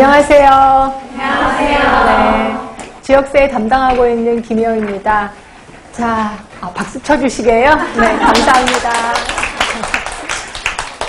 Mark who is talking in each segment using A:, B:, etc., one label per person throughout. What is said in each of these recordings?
A: 안녕하세요. 안녕하세요. 네, 지역사회 담당하고 있는 김혜영입니다. 자, 박수 쳐주시게요? 네, 감사합니다.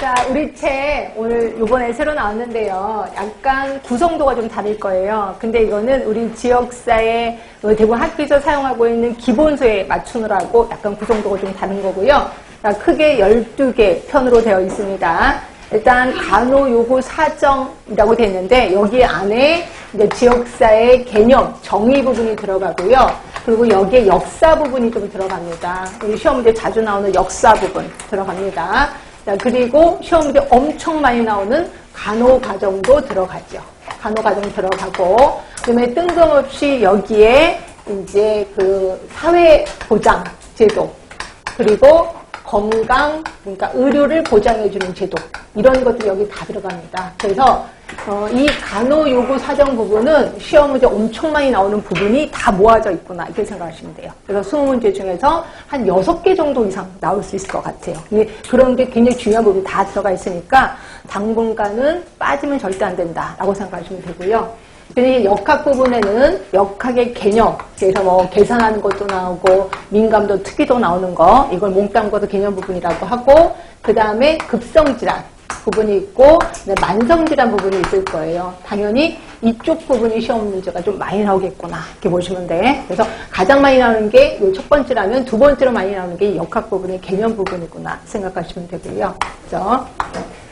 A: 자, 우리 책 오늘 요번에 새로 나왔는데요. 약간 구성도가 좀 다를 거예요. 근데 이거는 우리 지역사회 대부분 학교에서 사용하고 있는 기본소에 맞추느라고 약간 구성도가 좀 다른 거고요. 자, 크게 12개 편으로 되어 있습니다. 일단 간호요구 사정이라고 되어 있는데 여기 안에 이제 지역사회 개념, 정의 부분이 들어가고요. 그리고 여기에 역사 부분이 좀 들어갑니다. 우리 시험 문제 자주 나오는 역사 부분 들어갑니다. 자, 그리고 시험 문제 엄청 많이 나오는 간호과정도 들어가죠. 간호과정 들어가고, 그다음에 뜬금없이 여기에 이제 그 사회보장제도, 그리고 건강, 그러니까 의료를 보장해주는 제도, 이런 것들이 여기 다 들어갑니다. 그래서 이 간호요구 사정 부분은 시험 문제 엄청 많이 나오는 부분이 다 모아져 있구나, 이렇게 생각하시면 돼요. 그래서 20문제 중에서 한 6개 정도 이상 나올 수 있을 것 같아요. 그런 게 굉장히 중요한 부분이 다 들어가 있으니까 당분간은 빠지면 절대 안 된다라고 생각하시면 되고요. 근데 역학 부분에는 역학의 개념, 그래서 뭐 계산하는 것도 나오고 민감도 특이도 나오는 거, 이걸 몽땅 거도 개념 부분이라고 하고, 그 다음에 급성질환 부분이 있고 만성질환 부분이 있을 거예요. 당연히 이쪽 부분이 시험 문제가 좀 많이 나오겠구나, 이렇게 보시면 돼. 그래서 가장 많이 나오는 게 첫 번째라면 두 번째로 많이 나오는 게 역학 부분의 개념 부분이구나 생각하시면 되고요. 그렇죠?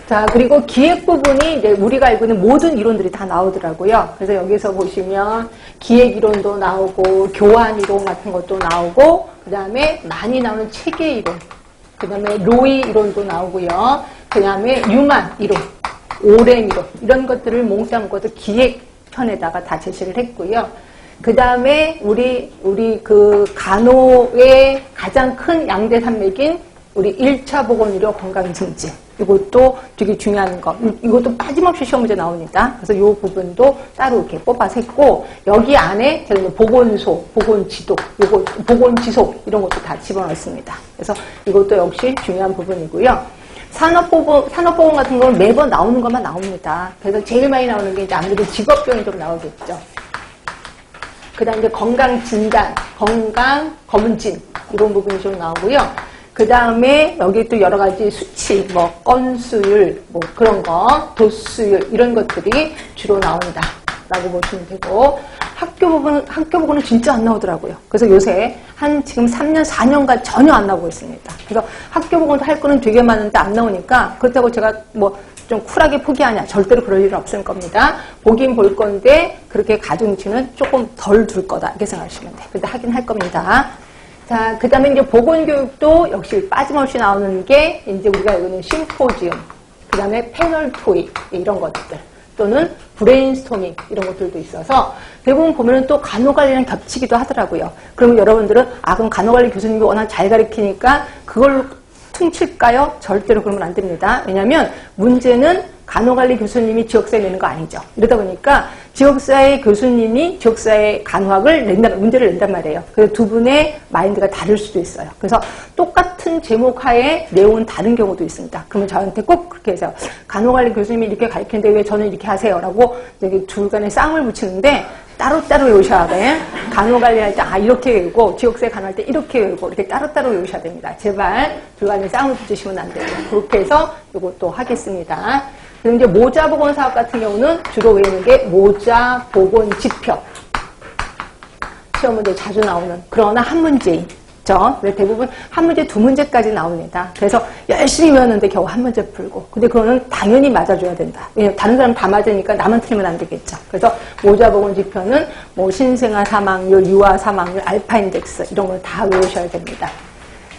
A: 자, 그리고 기획 부분이 이제 우리가 알고 있는 모든 이론들이 다 나오더라고요. 그래서 여기서 보시면 기획 이론도 나오고 교환 이론 같은 것도 나오고, 그 다음에 많이 나오는 체계 이론, 그 다음에 로이 이론도 나오고요. 그 다음에 유만 이론, 오랜 이론, 이런 것들을 몽땅 묶어서 기획 편에다가 다 제시를 했고요. 그 다음에 우리 그 간호의 가장 큰 양대 산맥인 우리 1차 보건의료 건강증진, 이것도 되게 중요한 거. 이것도 빠짐없이 시험 문제 나옵니다. 그래서 이 부분도 따로 이렇게 뽑아서 했고, 여기 안에 제가 보건소, 보건지도, 요거 보건지속 이런 것도 다 집어넣었습니다. 그래서 이것도 역시 중요한 부분이고요. 산업보건 같은 건 매번 나오는 것만 나옵니다. 그래서 제일 많이 나오는 게 이제 아무래도 직업병이 좀 나오겠죠. 그 다음에 이제 건강진단, 건강검진 이런 부분이 좀 나오고요. 그 다음에 여기 또 여러 가지 수치, 뭐 건수율, 뭐 그런 거, 도수율 이런 것들이 주로 나온다 라고 보시면 되고, 학교 부분은 진짜 안 나오더라고요. 그래서 요새 한 지금 3년, 4년간 전혀 안 나오고 있습니다. 그래서 학교 부분도 할 거는 되게 많은데 안 나오니까, 그렇다고 제가 뭐 좀 쿨하게 포기하냐, 절대로 그럴 일은 없을 겁니다. 보긴 볼 건데 그렇게 가중치는 조금 덜 둘 거다, 이렇게 생각하시면 돼요. 근데 하긴 할 겁니다. 자, 그 다음에 이제 보건교육도 역시 빠짐없이 나오는 게 이제 우리가 알고 있는 심포지움, 그 다음에 패널 토익, 이런 것들, 또는 브레인스토밍, 이런 것들도 있어서 대부분 보면은 또 간호관리랑 겹치기도 하더라고요. 그러면 여러분들은, 그럼 간호관리 교수님이 워낙 잘 가르치니까 그걸로 퉁칠까요? 절대로 그러면 안 됩니다. 왜냐면 문제는 간호관리 교수님이 지역사회 내는 거 아니죠. 이러다 보니까 지역사회 교수님이 지역사회 간호학을 문제를 낸단 말이에요. 그래서 두 분의 마인드가 다를 수도 있어요. 그래서 똑같은 제목 하에 내용은 다른 경우도 있습니다. 그러면 저한테 꼭 그렇게 해서 간호관리 교수님이 이렇게 가르치는데 왜 저는 이렇게 하세요? 라고 둘 간에 싸움을 붙이는데 따로따로 외우셔야 돼. 간호관리할 때 이렇게 외우고, 지역사회 간호할 때 이렇게 외우고, 이렇게 따로따로 외우셔야 됩니다. 제발 둘 간에 싸움을 붙이시면 안 돼요. 그렇게 해서 이것도 하겠습니다. 그리고 이제 모자보건사업 같은 경우는 주로 외우는 게 모자보건지표. 시험 문제 자주 나오는, 그러나 한 문제인. 대부분 한 문제, 두 문제까지 나옵니다. 그래서 열심히 외웠는데 겨우 한 문제 풀고. 근데 그거는 당연히 맞아줘야 된다. 왜냐면 다른 사람 다 맞으니까 나만 틀리면 안 되겠죠. 그래서 모자보건지표는 뭐 신생아 사망률, 유아 사망률, 알파 인덱스 이런 걸 다 외우셔야 됩니다.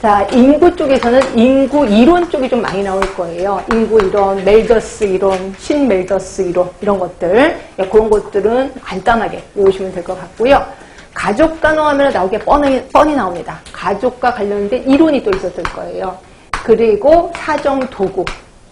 A: 자, 인구 쪽에서는 인구 이론 쪽이 좀 많이 나올 거예요. 인구 이론, 멜더스 이론, 신멜더스 이론, 이런 것들. 그런 것들은 간단하게 외우시면 될 것 같고요. 가족 간호하면 나오게 뻔히 나옵니다. 가족과 관련된 이론이 또 있었을 거예요. 그리고 사정 도구.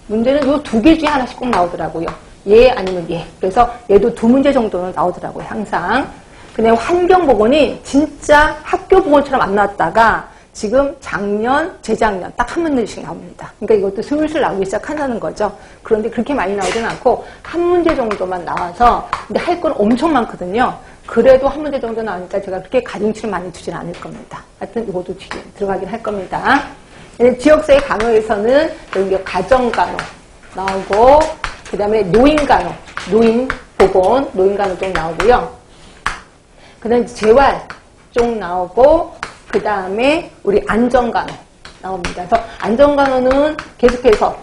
A: 문제는 요 두 개 중에 하나씩 꼭 나오더라고요. 얘 아니면 얘. 그래서 얘도 두 문제 정도는 나오더라고요, 항상. 근데 환경보건이 진짜 학교 보건처럼 안 나왔다가 지금 작년, 재작년 딱 한 문제씩 나옵니다. 그러니까 이것도 슬슬 나오기 시작한다는 거죠. 그런데 그렇게 많이 나오진 않고 한 문제 정도만 나와서 근데 할 건 엄청 많거든요. 그래도 한 문제 정도 나오니까 제가 그렇게 가중치를 많이 두진 않을 겁니다. 하여튼 이것도 들어가긴 할 겁니다. 지역사회 간호에서는 여기 가정간호 나오고 그 다음에 노인간호, 노인보건, 노인간호 쪽 나오고요. 그 다음에 재활 쪽 나오고 그 다음에 우리 안전간호 나옵니다. 그래서 안전간호는 계속해서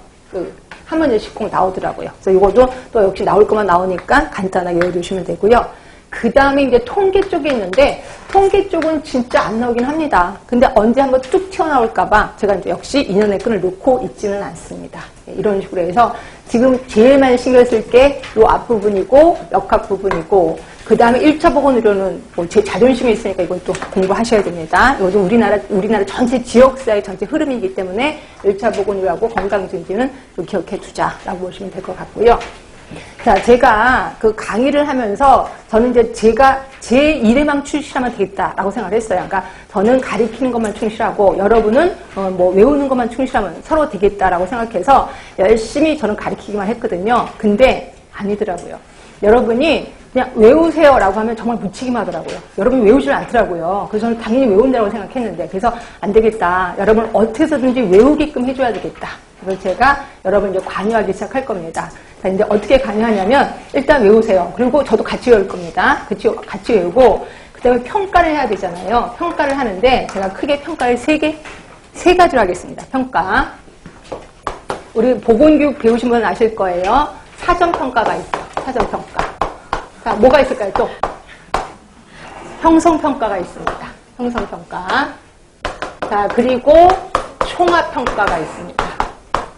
A: 한 문제씩 꼭 나오더라고요. 그래서 이것도 또 역시 나올 것만 나오니까 간단하게 외워두시면 되고요. 그 다음에 이제 통계 쪽에 있는데 통계 쪽은 진짜 안 나오긴 합니다. 근데 언제 한번 뚝 튀어나올까봐 제가 이제 역시 2년의 끈을 놓고 있지는 않습니다. 이런 식으로 해서 지금 제일 많이 신경 쓸 게 요 앞부분이고 역학 부분이고 그 다음에 1차 보건의료는 뭐 제 자존심이 있으니까 이건 또 공부하셔야 됩니다. 이것도 우리나라 전체 지역사회 전체 흐름이기 때문에 1차 보건의료하고 건강증진은 기억해 두자라고 보시면 될 것 같고요. 자, 제가 그 강의를 하면서 저는 이제 제가 제 일에만 충실하면 되겠다라고 생각을 했어요. 그러니까 저는 가리키는 것만 충실하고 여러분은 뭐 외우는 것만 충실하면 서로 되겠다라고 생각해서 열심히 저는 가리키기만 했거든요. 근데 아니더라고요. 여러분이 그냥 외우세요라고 하면 정말 묻히기만 하더라고요. 여러분이 외우질 않더라고요. 그래서 저는 당연히 외운다고 생각했는데 그래서 안 되겠다. 여러분 어떻게 해서든지 외우게끔 해줘야 되겠다. 그래서 제가 여러분 이제 관여하기 시작할 겁니다. 자, 이제 어떻게 관여하냐면 일단 외우세요. 그리고 저도 같이 외울 겁니다. 같이 외우고 그 다음에 평가를 해야 되잖아요. 평가를 하는데 제가 크게 평가를 세 가지로 하겠습니다. 평가. 우리 보건교육 배우신 분은 아실 거예요. 사전평가가 있어요. 사전평가. 자, 뭐가 있을까요? 또 형성평가가 있습니다. 형성평가. 자, 그리고 총합평가가 있습니다.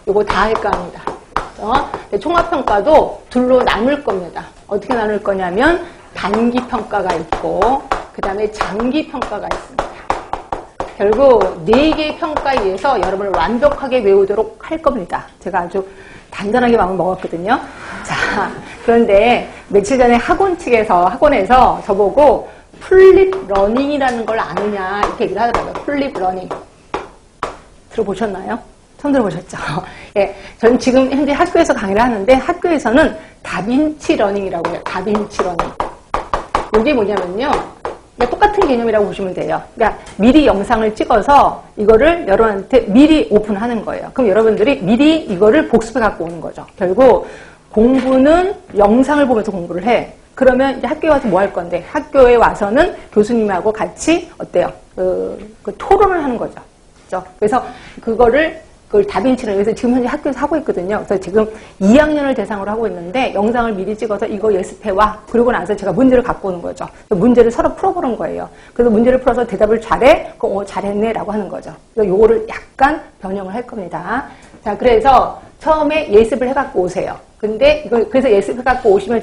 A: 요거 다 할까 합니다. 총합평가도 둘로 나눌 겁니다. 어떻게 나눌 거냐면 단기평가가 있고 그 다음에 장기평가가 있습니다. 결국 4개의 평가에 의해서 여러분을 완벽하게 외우도록 할 겁니다. 제가 아주 단단하게 마음을 먹었거든요. 자, 그런데 며칠 전에 학원에서 저보고 플립 러닝이라는 걸 아느냐 이렇게 얘기를 하더라고요. 플립 러닝. 들어보셨나요? 처음 들어보셨죠? 예, 전 지금 현재 학교에서 강의를 하는데 학교에서는 다빈치 러닝이라고 해요. 다빈치 러닝. 이게 뭐냐면요. 그러니까 똑같은 개념이라고 보시면 돼요. 그러니까 미리 영상을 찍어서 이거를 여러분한테 미리 오픈하는 거예요. 그럼 여러분들이 미리 이거를 복습해 갖고 오는 거죠. 결국 공부는 영상을 보면서 공부를 해. 그러면 이제 학교에 와서 뭐 할 건데 학교에 와서는 교수님하고 같이 어때요? 그 토론을 하는 거죠. 그렇죠? 그래서 그걸 다빈치를 위해서 지금 현재 학교에서 하고 있거든요. 그래서 지금 2학년을 대상으로 하고 있는데 영상을 미리 찍어서 이거 예습해와. 그러고 나서 제가 문제를 갖고 오는 거죠. 문제를 서로 풀어보는 거예요. 그래서 문제를 풀어서 대답을 잘해? 그럼 잘했네 라고 하는 거죠. 그래서 요거를 약간 변형을 할 겁니다. 자, 그래서 처음에 예습을 해갖고 오세요. 근데 그래서 예습해갖고 오시면